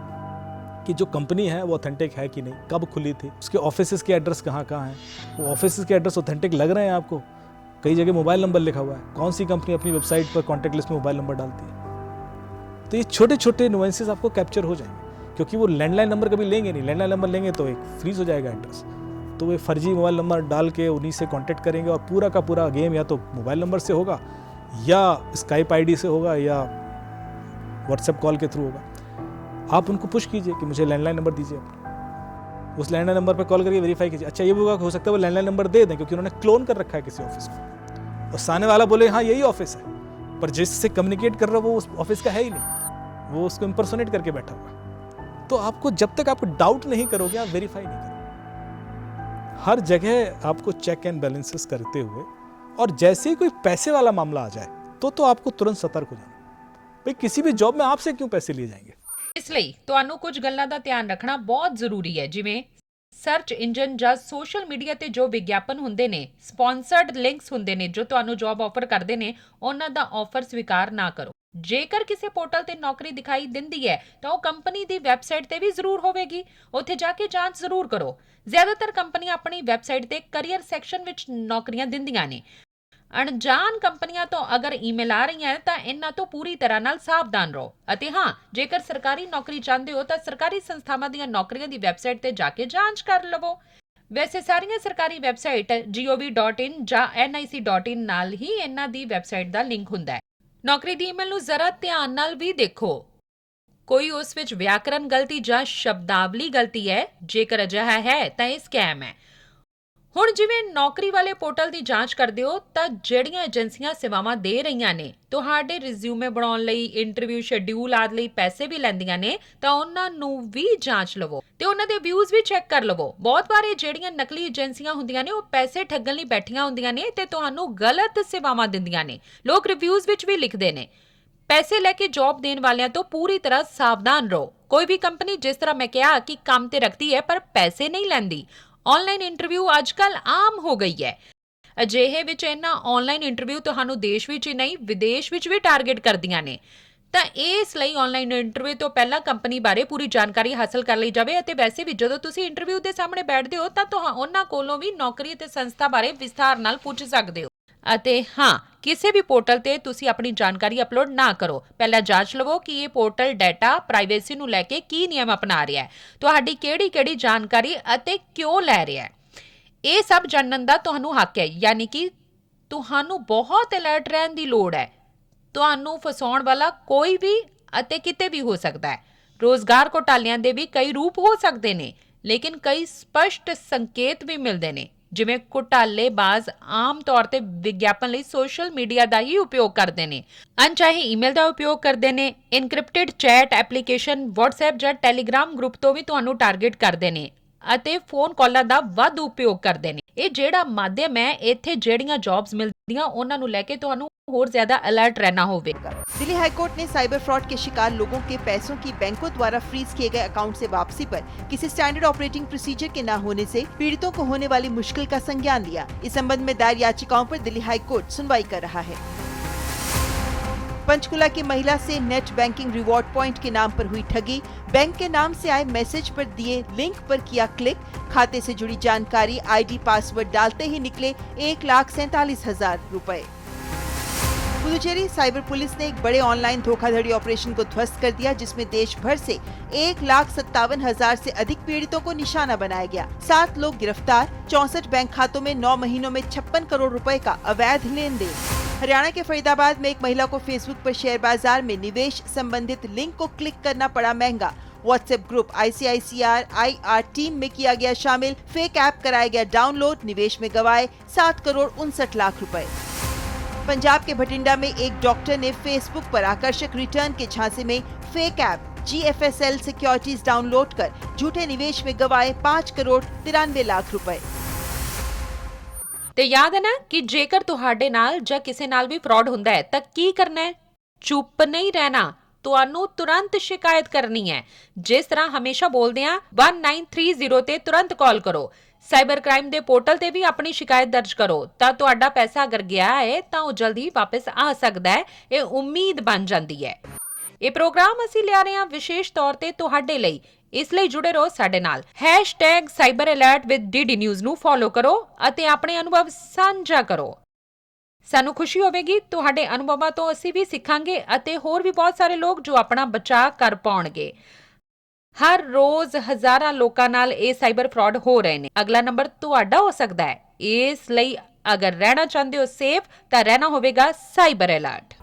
कि जो कंपनी है वो ऑथेंटिक है कि नहीं, कब खुली थी, उसके ऑफिस के एड्रेस कहाँ कहाँ हैं, वो ऑफिस के एड्रेस ऑथेंटिक लग रहे हैं आपको, कई जगह मोबाइल नंबर लिखा हुआ है, कौन सी कंपनी अपनी वेबसाइट पर कॉन्टैक्ट लिस्ट में मोबाइल नंबर डालती है। तो ये छोटे छोटे नुएंसेस आपको कैप्चर हो जाएंगे, क्योंकि वो लैंडलाइन नंबर कभी लेंगे नहीं। लैंडलाइन नंबर लेंगे तो एक फ्रीज हो जाएगा एड्रेस, तो वे फर्जी मोबाइल नंबर डाल के उन्हीं से कांटेक्ट करेंगे और पूरा का पूरा गेम या तो मोबाइल नंबर से होगा या स्काइप आईडी से होगा या व्हाट्सएप कॉल के थ्रू होगा। आप उनको पुश कीजिए कि मुझे लैंडलाइन नंबर दीजिए अपना, उस लैंडलाइन नंबर पर कॉल करके वेरीफाई कीजिए। अच्छा, ये भी होगा, हो सकता है वो लैंडलाइन नंबर दे दें क्योंकि उन्होंने क्लोन कर रखा है किसी ऑफिस को, और सामने वाला बोले हाँ यही ऑफिस है, पर जिससे कम्युनिकेट कर रहा है वो उस ऑफिस का है ही नहीं, वो उसको इम्पर्सोनेट करके बैठा हुआ है। तो आपको जब तक आप डाउट नहीं करोगे, आप वेरीफाई नहीं करोगे। हर जगह आपको चेक एंड बैलेंसेस करते हुए, और जैसे ही कोई पैसे वाला मामला आ जाए तो आपको तुरंत सतर्क हो जाना। भाई किसी भी जॉब में आपसे क्यों पैसे लिए जाएंगे। ਇਸ ਲਈ ਤੁਹਾਨੂੰ ਕੁਝ ਗੱਲਾਂ ਦਾ ਧਿਆਨ ਰੱਖਣਾ ਬਹੁਤ ਜ਼ਰੂਰੀ ਹੈ, ਜਿਵੇਂ ਸਰਚ ਇੰਜਨ ਜਾਂ ਸੋਸ਼ਲ ਮੀਡੀਆ ਤੇ ਜੋ ਵਿਗਿਆਪਨ ਹੁੰਦੇ ਨੇ, ਸਪਾਂਸਰਡ ਲਿੰਕਸ ਹੁੰਦੇ ਨੇ ਜੋ ਤੁਹਾਨੂੰ ਜੌਬ ਆਫਰ ਕਰਦੇ ਨੇ, ਉਹਨਾਂ ਦਾ ਆਫਰ ਸਵੀਕਾਰ ਨਾ ਕਰੋ। ਜੇਕਰ ਕਿਸੇ ਪੋਰਟਲ ਤੇ ਨੌਕਰੀ ਦਿਖਾਈ ਦਿੰਦੀ ਹੈ ਤਾਂ ਉਹ ਕੰਪਨੀ ਦੀ ਵੈਬਸਾਈਟ ਤੇ ਵੀ ਜ਼ਰੂਰ ਹੋਵੇਗੀ, ਉੱਥੇ ਜਾ ਕੇ ਜਾਂਚ ਜ਼ਰੂਰ ਕਰੋ। ਜ਼ਿਆਦਾਤਰ ਕੰਪਨੀਆਂ ਆਪਣੀ ਵੈਬਸਾਈਟ ਤੇ ਕੈਰੀਅਰ ਸੈਕਸ਼ਨ ਵਿੱਚ ਨੌਕਰੀਆਂ ਦਿੰਦੀਆਂ ਨੇ। ਅਣਜਾਣ ਕੰਪਨੀਆਂ ਤੋਂ ਅਗਰ ਈਮੇਲ ਆ ਰਹੀਆਂ ਹੈ ਤਾਂ ਇਹਨਾਂ ਤੋਂ ਪੂਰੀ ਤਰ੍ਹਾਂ ਨਾਲ ਸਾਵਧਾਨ ਰਹੋ। ਅਤੇ ਹਾਂ, ਜੇਕਰ ਸਰਕਾਰੀ ਨੌਕਰੀ ਚਾਹੁੰਦੇ ਹੋ ਤਾਂ ਸਰਕਾਰੀ ਸੰਸਥਾਵਾਂ ਦੀਆਂ ਨੌਕਰੀਆਂ ਦੀ ਵੈਬਸਾਈਟ ਤੇ ਜਾ ਕੇ ਜਾਂਚ ਕਰ ਲਵੋ। ਵੈਸੇ ਸਾਰੀਆਂ ਸਰਕਾਰੀ ਵੈਬਸਾਈਟ gov.in ਜਾਂ nic.in ਨਾਲ ਹੀ ਇਹਨਾਂ ਦੀ ਵੈਬਸਾਈਟ ਦਾ ਲਿੰਕ ਹੁੰਦਾ ਹੈ। ਨੌਕਰੀ ਦੀ ਈਮੇਲ ਨੂੰ ਜ਼ਰਾ ਧਿਆਨ ਨਾਲ ਵੀ ਦੇਖੋ। ਕੋਈ ਉਸ ਵਿੱਚ ਵਿਆਕਰਨ ਗਲਤੀ ਜਾਂ ਸ਼ਬਦਾਵਲੀ ਗਲਤੀ ਹੈ, ਜੇਕਰ ਅਜਿਹਾ ਹੈ ਤਾਂ ਇਹ ਸਕੈਮ ਹੈ। ਹੁਣ ਜਿਵੇਂ ਨੌਕਰੀ ਵਾਲੇ ਪੋਰਟਲ ਦੀ ਜਾਂਚ ਕਰਦੇ ਹੋ ਤਾਂ ਜਿਹੜੀਆਂ ਏਜੰਸੀਆਂ ਸੇਵਾਵਾਂ ਦੇ ਰਹੀਆਂ ਨੇ ਤੁਹਾਡੇ ਰਿਜ਼ਿਊਮੇ ਬਣਾਉਣ ਲਈ, ਇੰਟਰਵਿਊ ਸ਼ੈਡਿਊਲ ਆਦਿ ਲਈ ਪੈਸੇ ਵੀ ਲੈਂਦੀਆਂ ਨੇ, ਤਾਂ ਉਹਨਾਂ ਨੂੰ ਵੀ ਜਾਂਚ ਲਵੋ ਤੇ ਉਹਨਾਂ ਦੇ ਵਿਊਜ਼ ਵੀ ਚੈੱਕ ਕਰ ਲਵੋ। ਬਹੁਤ ਵਾਰ ਇਹ ਜਿਹੜੀਆਂ ਨਕਲੀ ਏਜੰਸੀਆਂ ਹੁੰਦੀਆਂ ਨੇ ਉਹ ਪੈਸੇ ਠੱਗਣ ਲਈ ਬੈਠੀਆਂ ਹੁੰਦੀਆਂ ਨੇ ਤੇ ਤੁਹਾਨੂੰ ਗਲਤ ਸੇਵਾਵਾਂ ਦਿੰਦੀਆਂ ਨੇ। ਲੋਕ ਰਿਵਿਊਜ਼ ਵਿੱਚ ਵੀ ਲਿਖਦੇ ਨੇ। ਪੈਸੇ ਲੈ ਕੇ ਜੌਬ ਦੇਣ ਵਾਲਿਆਂ ਤੋਂ ਪੂਰੀ ਤਰ੍ਹਾਂ ਸਾਵਧਾਨ ਰਹੋ। ਕੋਈ ਵੀ ਕੰਪਨੀ ਜਿਸ ਤਰ੍ਹਾਂ ਮੈਂ ਕਿਹਾ ਕਿ ਕੰਮ ਤੇ ਰੱਖਦੀ ਹੈ ਪਰ ਪੈਸੇ ਨਹੀਂ ਲੈਂਦੀ। ਆਨਲਾਈਨ ਇੰਟਰਵਿਊ ਅੱਜਕੱਲ ਆਮ ਹੋ ਗਈ ਹੈ। ਅਜਿਹੇ ਵਿੱਚ ਇਹਨਾਂ ਆਨਲਾਈਨ ਇੰਟਰਵਿਊ ਤੁਹਾਨੂੰ ਦੇਸ਼ ਵਿੱਚ ਹੀ ਨਹੀਂ ਵਿਦੇਸ਼ ਵਿੱਚ ਵੀ ਟਾਰਗੇਟ ਕਰਦੀਆਂ ਨੇ। ਤਾਂ ਇਸ ਲਈ ਆਨਲਾਈਨ ਇੰਟਰਵਿਊ ਤੋਂ ਪਹਿਲਾਂ ਕੰਪਨੀ ਬਾਰੇ ਪੂਰੀ ਜਾਣਕਾਰੀ ਹਾਸਲ ਕਰ ਲਈ ਜਾਵੇ ਅਤੇ ਵੈਸੇ ਵੀ ਜਦੋਂ ਤੁਸੀਂ ਇੰਟਰਵਿਊ ਦੇ ਸਾਹਮਣੇ ਬੈਠਦੇ ਹੋ ਤਾਂ ਉਹਨਾਂ ਕੋਲੋਂ ਵੀ ਨੌਕਰੀ ਅਤੇ ਸੰਸਥਾ ਬਾਰੇ ਵਿਸਥਾਰ ਨਾਲ ਪੁੱਛ ਸਕਦੇ ਹੋ। ਅਤੇ ਹਾਂ, ਕਿਸੇ ਵੀ ਪੋਰਟਲ ਤੇ ਤੁਸੀਂ ਆਪਣੀ ਜਾਣਕਾਰੀ ਅਪਲੋਡ ਨਾ ਕਰੋ। ਪਹਿਲਾਂ ਜਾਂਚ ਲਵੋ ਕਿ ਇਹ ਪੋਰਟਲ ਡਾਟਾ ਪ੍ਰਾਈਵੇਸੀ ਨੂੰ ਲੈ ਕੇ ਕੀ ਨਿਯਮ ਅਪਣਾ ਰਿਹਾ ਹੈ, ਤੁਹਾਡੀ ਕਿਹੜੀ ਜਾਣਕਾਰੀ ਅਤੇ ਕਿਉਂ ਲੈ ਰਿਹਾ ਹੈ। ਇਹ ਸਭ ਜਾਣਨ ਦਾ ਤੁਹਾਨੂੰ ਹੱਕ ਹੈ, ਯਾਨੀ ਕਿ ਤੁਹਾਨੂੰ ਬਹੁਤ ਅਲਰਟ ਰਹਿਣ ਦੀ ਲੋੜ ਹੈ। ਤੁਹਾਨੂੰ ਫਸਾਉਣ ਵਾਲਾ ਕੋਈ ਵੀ ਅਤੇ ਕਿਤੇ ਵੀ ਹੋ ਸਕਦਾ ਹੈ। ਰੋਜ਼ਗਾਰ ਘੋਟਾਲਿਆਂ ਦੇ ਵੀ ਕਈ ਰੂਪ ਹੋ ਸਕਦੇ ਨੇ, ਲੇਕਿਨ ਕਈ ਸਪਸ਼ਟ ਸੰਕੇਤ ਵੀ ਮਿਲਦੇ ਨੇ। ਜਿਵੇਂ ਘੁਟਾਲੇਬਾਜ਼ ਆਮ ਤੌਰ ਤੇ ਵਿਗਿਆਪਨ ਲਈ ਸੋਸ਼ਲ ਮੀਡੀਆ ਦਾ ਹੀ ਉਪਯੋਗ ਕਰਦੇ ਨੇ, ਅਣਚਾਹੇ ਈਮੇਲ ਦਾ ਉਪਯੋਗ ਕਰਦੇ ਨੇ, ਇਨਕ੍ਰਿਪਟਡ ਚੈਟ ਐਪਲੀਕੇਸ਼ਨ WhatsApp ਜਾਂ Telegram ਗਰੁੱਪ ਤੋਂ ਵੀ ਤੁਹਾਨੂੰ ਟਾਰਗੇਟ ਕਰਦੇ ਨੇ ਅਤੇ ਫੋਨ ਕਾਲਾਂ ਦਾ ਵੱਧ ਉਪਯੋਗ ਕਰਦੇ ਨੇ। ਇਹ ਜਿਹੜਾ ਮਾਧਿਅਮ ਹੈ, ਇੱਥੇ ਜਿਹੜੀਆਂ ਜੌਬਸ ਮਿਲਦੀਆਂ ਉਹਨਾਂ ਨੂੰ ਲੈ ਕੇ ਤੁਹਾਨੂੰ और ज्यादा अलर्ट रहना होगा। दिल्ली हाईकोर्ट ने साइबर फ्रॉड के शिकार लोगों के पैसों की बैंकों द्वारा फ्रीज किए गए अकाउंट से वापसी पर किसी स्टैंडर्ड ऑपरेटिंग प्रोसीजर के न होने से पीड़ितों को होने वाली मुश्किल का संज्ञान लिया। इस संबंध में दायर याचिकाओं पर दिल्ली हाईकोर्ट सुनवाई कर रहा है। पंचकुला की महिला से नेट बैंकिंग रिवॉर्ड पॉइंट के नाम पर हुई ठगी। बैंक के नाम से आए मैसेज पर दिए लिंक पर किया क्लिक। खाते से जुड़ी जानकारी, ID, पासवर्ड डालते ही निकले 1,47,000 रुपए। पुदुचेरी साइबर पुलिस ने एक बड़े ऑनलाइन धोखाधड़ी ऑपरेशन को ध्वस्त कर दिया, जिसमें देश भर से 1,57,000 से अधिक पीड़ितों को निशाना बनाया गया। 7 लोग गिरफ्तार। 64 बैंक खातों में 9 महीनों में 56 करोड़ रुपए का अवैध लेन देन। हरियाणा के फरीदाबाद में एक महिला को फेसबुक पर शेयर बाजार में निवेश संबंधित लिंक को क्लिक करना पड़ा महंगा। WhatsApp group ICICR IR team में किया गया शामिल। फेक ऐप कराया गया डाउनलोड। निवेश में गवाए 7 करोड़ 59 लाख रुपए। पंजाब के भटिंडा में एक डॉक्टर ने फेसबुक पर आकर्षक रिटर्न के झांसे में fake app GFSL securities download कर झूठे निवेश में गवाए 5 करोड़ 93 लाख रुपए। ਤੇ ਯਾਦ ਹੈ ਨਾ ਕਿ ਜੇਕਰ ਤੁਹਾਡੇ ਨਾਲ ਜਾਂ ਕਿਸੇ ਨਾਲ ਵੀ ਫਰਾਡ ਹੁੰਦਾ ਹੈ ਤਾਂ ਕੀ ਕਰਨਾ ਹੈ? ਚੁੱਪ ਨਹੀਂ ਰਹਿਣਾ, ਤੁਹਾਨੂੰ ਤੁਰੰਤ ਸ਼ਿਕਾਇਤ ਕਰਨੀ ਹੈ। ਜਿਸ ਤਰ੍ਹਾਂ ਹਮੇਸ਼ਾ ਬੋਲਦੇ ਆ 1930 ਤੇ ਤੁਰੰਤ ਕਾਲ ਕਰੋ। ਸਾਈਬਰ ਕ੍ਰਾਈਮ ਦੇ ਪੋਰਟਲ ਤੇ ਵੀ ਆਪਣੀ ਸ਼ਿਕਾਇਤ ਦਰਜ ਕਰੋ ਤਾਂ ਤੁਹਾਡਾ ਪੈਸਾ ਅਗਰ ਗਿਆ ਹੈ ਤਾਂ ਉਹ ਜਲਦੀ ਵਾਪਸ ਆ ਸਕਦਾ ਹੈ। ਇਹ ਉਮੀਦ ਬਣ ਜਾਂਦੀ ਹੈ। ਇਹ ਪ੍ਰੋਗਰਾਮ ਅਸੀਂ ਲਿਆ ਰਹੇ ਹਾਂ ਵਿਸ਼ੇਸ਼ ਤੌਰ ਤੇ ਤੁਹਾਡੇ ਲਈ, ਇਸ ਲਈ ਜੁੜੇ ਰਹੋ ਸਾਡੇ ਨਾਲ। #CyberAlertWithDD News ਨੂੰ ਫੋਲੋ ਕਰੋ ਅਤੇ ਆਪਣੇ ਅਨੁਭਵ ਸਾਂਝਾ ਕਰੋ। ਸਾਨੂੰ ਖੁਸ਼ੀ ਹੋਵੇਗੀ, ਤੁਹਾਡੇ ਅਨੁਭਵਾਂ ਤੋਂ ਅਸੀਂ ਵੀ ਸਿੱਖਾਂਗੇ ਅਤੇ ਹੋਰ ਵੀ ਬਹੁਤ ਸਾਰੇ ਲੋਕ ਜੋ ਆਪਣਾ ਬਚਾਅ ਕਰ ਪਾਉਣਗੇ। ਹਰ ਰੋਜ਼ ਹਜ਼ਾਰਾਂ ਲੋਕਾਂ ਨਾਲ ਇਹ ਸਾਈਬਰ ਫਰਾਡ ਹੋ ਰਹੇ ਨੇ। ਅਗਲਾ ਨੰਬਰ ਤੁਹਾਡਾ ਹੋ ਸਕਦਾ ਹੈ। ਇਸ ਲਈ ਅਗਰ ਰਹਿਣਾ ਚਾਹੁੰਦੇ ਹੋ ਸੇਫ ਤਾਂ ਰਹਿਣਾ ਹੋਵੇਗਾ ਸਾਈਬਰ ਅਲਰਟ।